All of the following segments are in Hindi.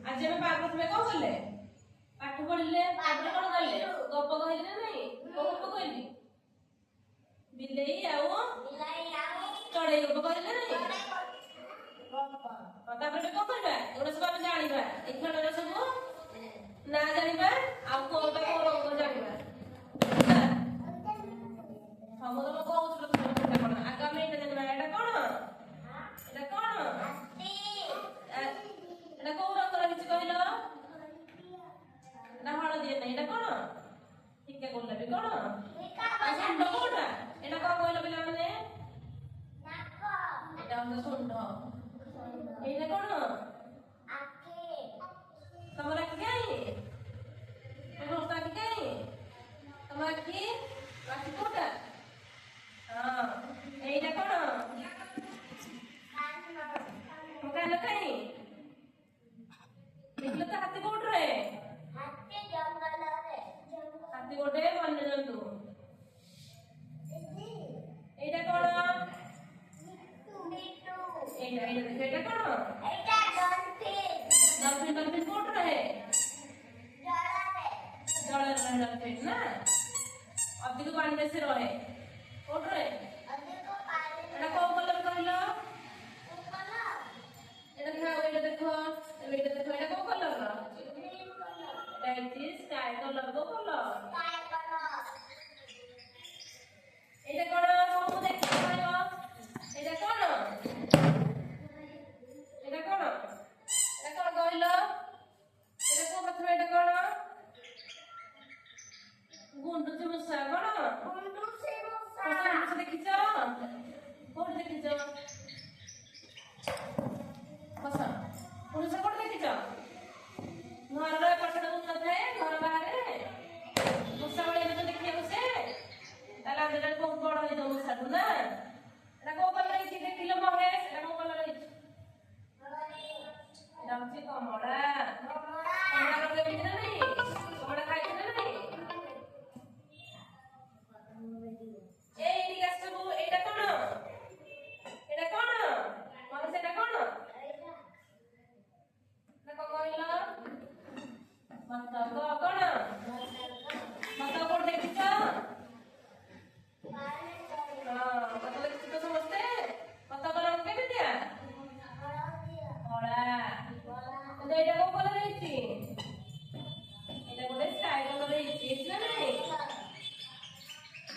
आज हम पाठ में कौन कले पाठ पढ़ले तापर कौन कले गप कहले ना नहीं गप कहली बिलेई आओ चढ़ई गप कहले ना नहीं तापर कौन करबा एगुडा सब हम जानिबा ए खेलर सब ना जानिबा आ कोटा को रंग जानिबा हम तो कहउछ कोन आगामी एटा जानिबा एटा कोन हाथी एटा को रंग रहिछ कहलो ना हळदिया नहीं एटा कोन ठीक है कोला भी कोन आ सुंड कोटा एटा को कहलो बिला माने नाक एटा हम सुंड एटा कोन आखे तमरा काई रोता काई तमरा की आखी कोटा हां एटा कोन कान काई देखलो तो हाथी कोट रे हाथी जंगल रे हाथी कोटे वन्य जंतु एटा कोन मिट्टू एटा कोन एटा डॉल्फिन कोट रे जल रे डॉल्फिन ना अधिक पानी में से रहे कोट रे अधिक पानी एटा को कलर कहलो एटा देखो एटा को कलर एटा स्काई कलर को कलर एटा कोन सब देखि पाइबो एटा कोन कहलो एटा को प्रथम एटा कोन गुंडू से मुसा देखिछ कोन देखिछ बस पुलिस कोन देखिछ घर रे पछड़ उन्नत है घर बाहर मुसा बळे तो देखिए उसे ताला अंदर बहुत बड़ है तो मुसा ना एटा को कलर है देखिलो महेश एटा को कलर है डांसी कमड़ा कमड़ा के बिना नहीं कमड़ा खाइ ना नहीं ए इडिया सब एटा कोन महेश एटा कोन ना को कहलो मत को कोन मत को देखिछ हां मत देखिछ तो समझते मत को रंग के दिया बड़ा तो एटा को कलर है एटा को स्काई कलर है ना नहीं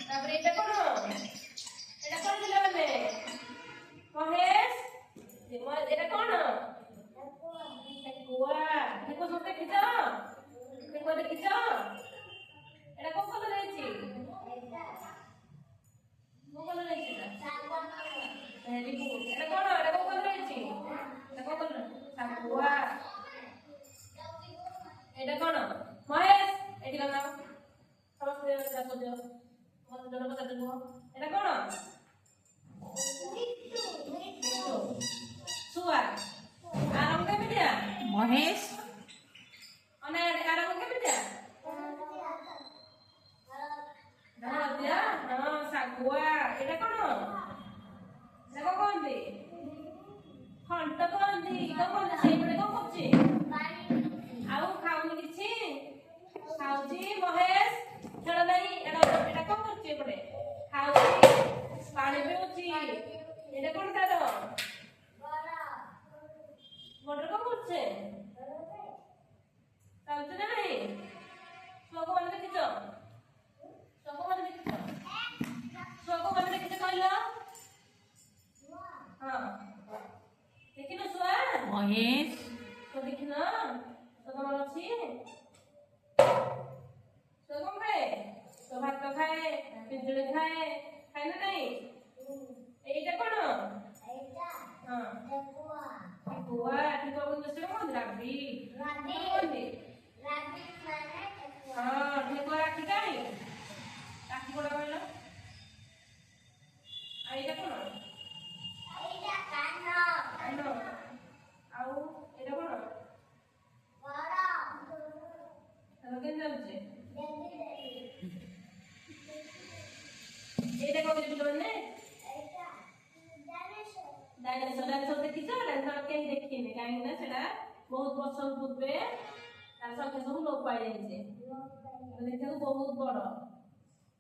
तापर एटा कोन दिला माने महेश एटा कोन कुआ देखो सब देखिछ एटा को कलर है को कलर है वेरी गुड एटा को कलर है एटा को कलर साकुआ एटा कोन महेश एटी का नाम समस्त जा को दियो मत जन को दे एटा कोन सुआ आराम के बिटिया महेश अने आराम के बिटिया दिया हां साकुआ एटा कोन देखो कोन दे हंट कोन दे सेई पडे को करछि आउ खाउनी किछि खाउछि महेश छड़ नहीं एटा को करछि पडे खाउछि पानी पिउछि एटा कोन तारो मोटर को करछे चालते ना नहीं सोको वाला देखिछ कहलो हां देखिनो सुआ महेश तो देखिनो तो मन अछि तो कम खाए तो भात खाए पिंजड़े खाए ना नहीं एटा कोन हां कुआ ठीक को से मन राबी माने हां ठीक को राखी काई राखी कोडा कहलो आइटा कोन कानो आउ एटा कोन बड़ा केन जाउछे एटा को बिलो ने डायनासोर देखिछ डायनासोर के देखिने काहे ना सेटा ବହୁତ ବର୍ଷ ପୂର୍ବେ ତାର ସଂଖ୍ୟା ସବୁ ଲୋପ ପାଇଯାଇଛି। ଦେଖିବାକୁ ବହୁତ ବଡ।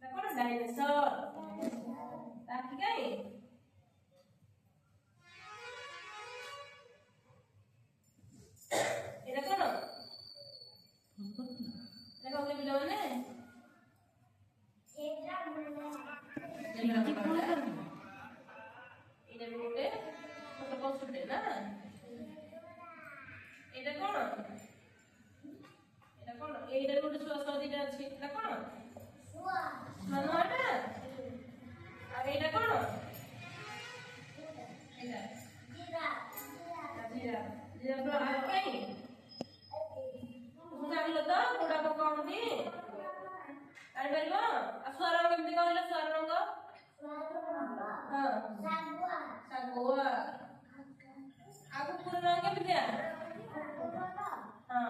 କଣ ଡାଇନୋସର। ତା ଆଖି କାଇଁ? ଏଇଟା କଣ? ଏଇଟା କଣ ପିଲାମାନେ? ଏଇଟା ବି ଗୋଟେ ଛୋଟ ପଶୁଟେ ନା। ଏଇଟା କଣ? ଏଇଟା କଣ? ଏଇଟା ଗୋଟେ ଛୁଆ ଛୁଆ ଦିଟା ଅଛି। ଏଇଟା କଣ?